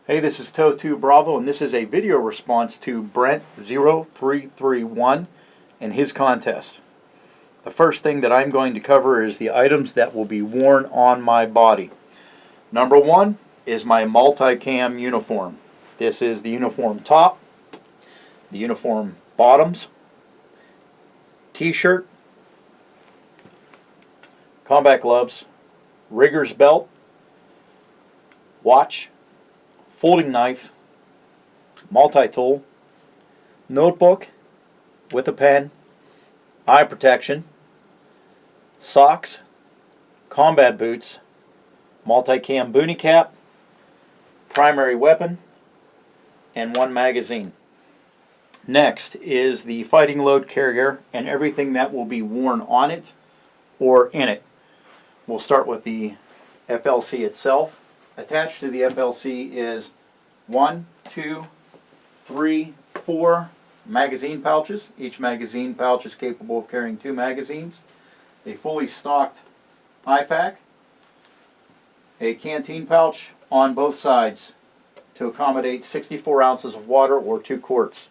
Hey, this is Toe2 Bravo, and this is a video response to Brent0331 and his contest. The first thing that I'm going to cover is the items that will be worn on my body. Number one is my multicam uniform. This is the uniform top, the uniform bottoms, t-shirt, combat gloves, rigger's belt, watch, folding knife, multi-tool, notebook with a pen, eye protection, socks, combat boots, multicam boonie cap, primary weapon, and one magazine. Next is the fighting load carrier and everything that will be worn on it or in it. We'll start with the FLC itself. Attached to the FLC is 1, 2, 3, 4 magazine pouches. Each magazine pouch is capable of carrying 2 magazines. A fully stocked IFAK. A canteen pouch on both sides to accommodate 64 ounces of water or 2 quarts.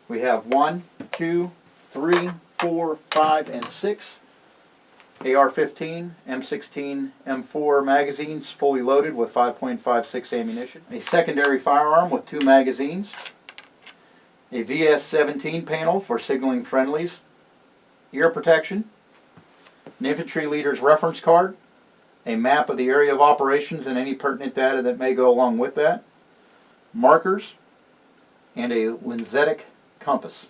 We have 1, 2, 3, 4, 5, and 6 AR-15, M16, M4 magazines fully loaded with 5.56 ammunition. A secondary firearm with 2 magazines. A VS-17 panel for signaling friendlies. Ear protection. An infantry leader's reference card. A map of the area of operations and any pertinent data that may go along with that. Markers. And a lensatic compass.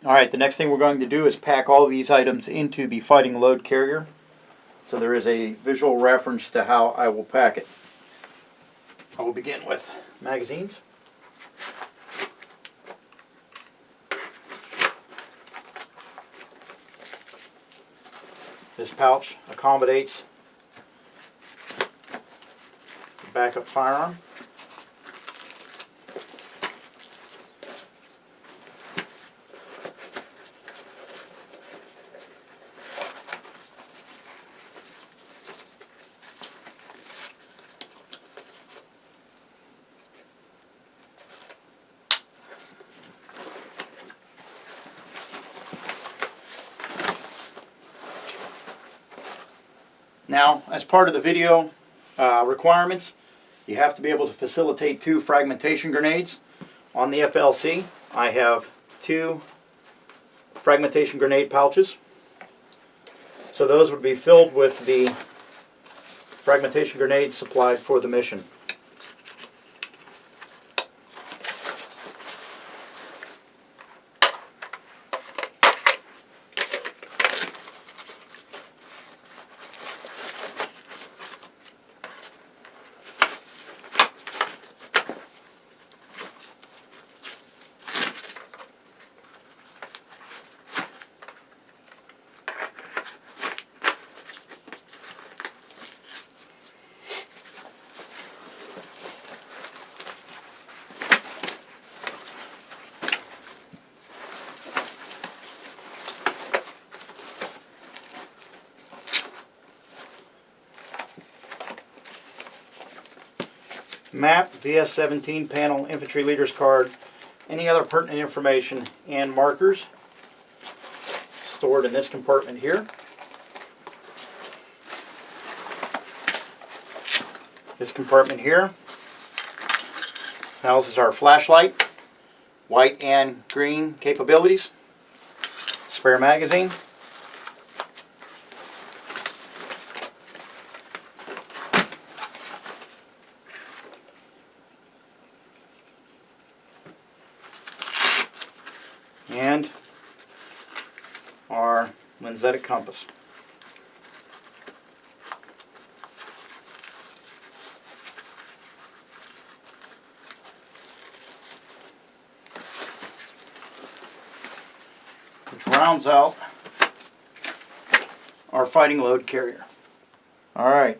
Alright, the next thing we're going to do is pack all these items into the fighting load carrier. So there is a visual reference to how I will pack it. I will begin with magazines. This pouch accommodates the backup firearm. Now, as part of the video requirements, you have to be able to facilitate 2 fragmentation grenades. On the FLC, I have 2 fragmentation grenade pouches. So those would be filled with the fragmentation grenades supplied for the mission. Map, VS-17 panel, infantry leader's card, any other pertinent information, and markers stored in this compartment here. This compartment here houses our flashlight, white and green capabilities, spare magazine, and our lensatic compass. Which rounds out our fighting load carrier. Alright,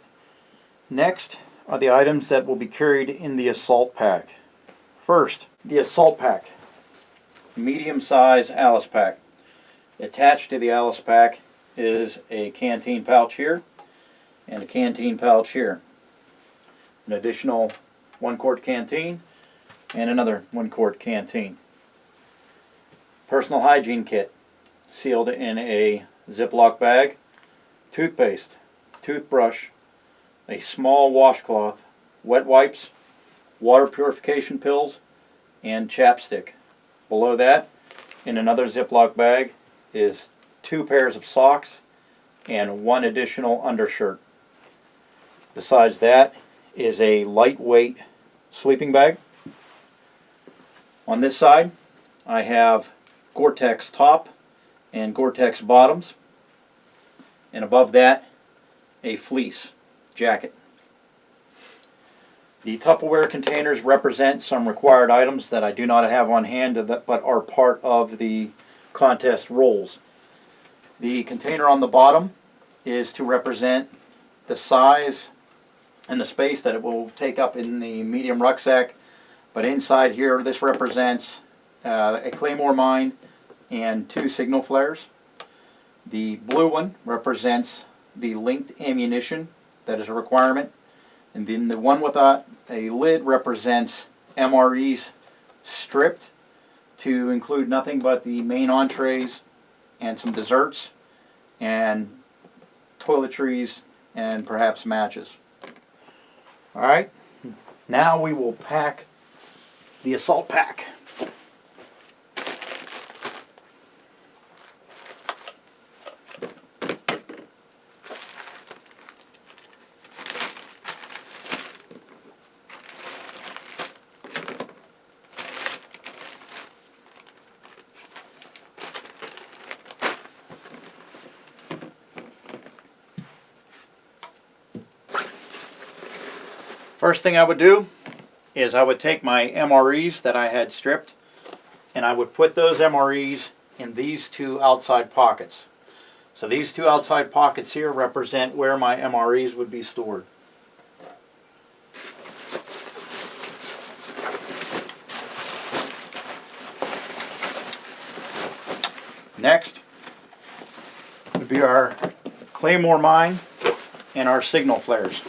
next are the items that will be carried in the assault pack. First, the assault pack. Medium size Alice pack. Attached to the Alice pack is a canteen pouch here and a canteen pouch here. An additional 1-quart canteen, and another 1-quart canteen. Personal hygiene kit, sealed in a Ziploc bag, toothpaste, toothbrush, a small washcloth, wet wipes, water purification pills, and chapstick. Below that, in another Ziploc bag, is 2 pairs of socks and 1 additional undershirt. Besides that is a lightweight sleeping bag. On this side, I have Gore-Tex top and Gore-Tex bottoms, and above that, a fleece jacket. The Tupperware containers represent some required items that I do not have on hand but are part of the contest rolls. The container on the bottom is to represent the size and the space that it will take up in the medium rucksack, but inside here this represents a claymore mine and 2 signal flares. The blue one represents the linked ammunition that is a requirement, and then the one with a lid represents MREs stripped to include nothing but the main entrees and some desserts and toiletries and perhaps matches. Alright, now we will pack the assault pack. First thing I would do is I would take my MREs that I had stripped, and I would put those MREs in these 2 outside pockets. So these 2 outside pockets here represent where my MREs would be stored. Next would be our claymore mine and our signal flares.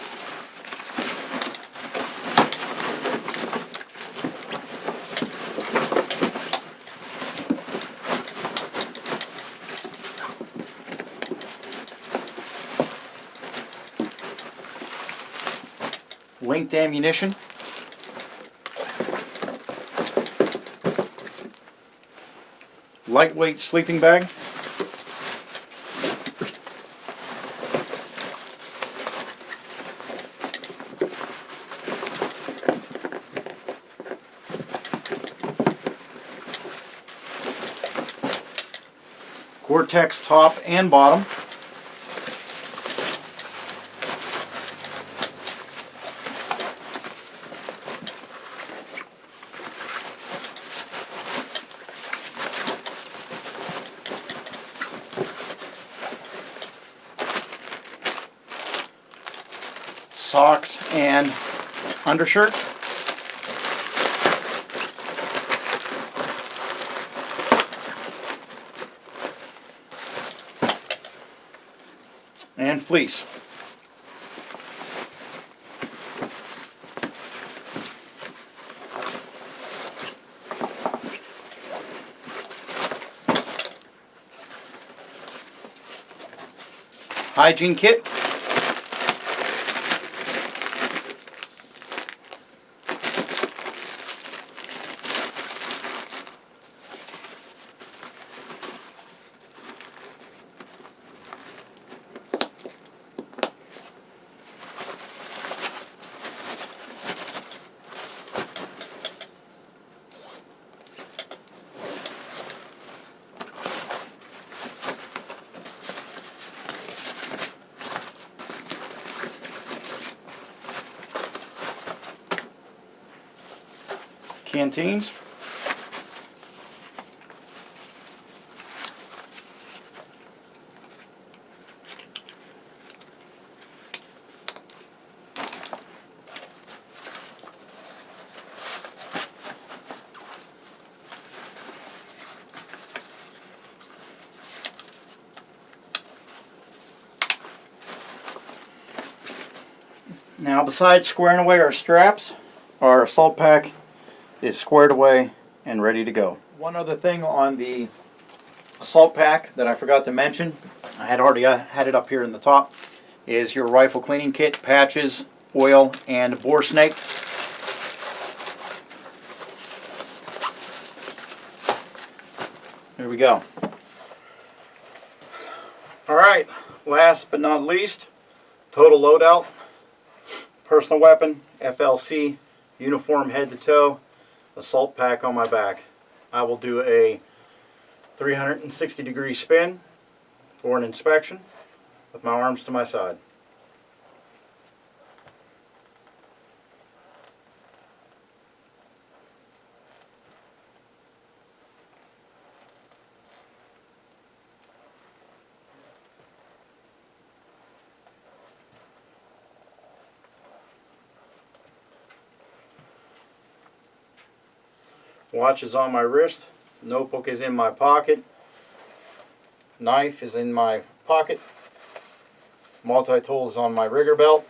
Linked ammunition, lightweight sleeping bag, Gore-Tex top and bottom, socks and undershirt, and fleece. Hygiene kit, canteens, Now, besides squaring away our straps, our assault pack is squared away and ready to go. One other thing on the assault pack that I forgot to mention, I had already had it up here in the top, is your rifle cleaning kit, patches, oil, and bore snake. There we go. Alright, last but not least, total loadout, personal weapon, FLC, uniform head to toe, assault pack on my back. I will do a 360-degree spin for an inspection with my arms to my side. Watch is on my wrist, notebook is in my pocket, knife is in my pocket, multi-tool is on my rigger belt,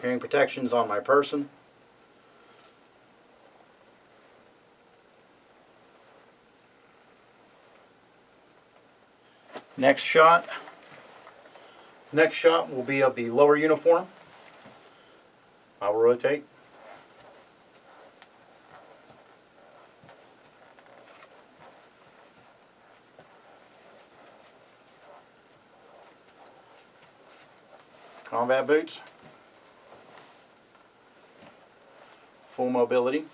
hearing protection is on my person. Next shot will be of the lower uniform. I will rotate. Combat boots, full mobility.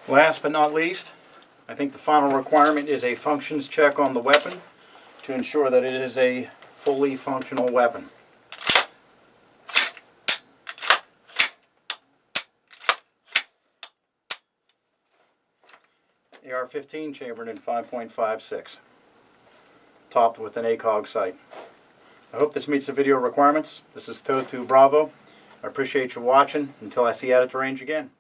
Last but not least, I think the final requirement is a functions check on the weapon to ensure that it is a fully functional weapon. AR-15 chambered in 5.56. Topped with an ACOG sight. I hope this meets the video requirements. This is Toe2 Bravo. I appreciate you watching. Until I see you out at the range again.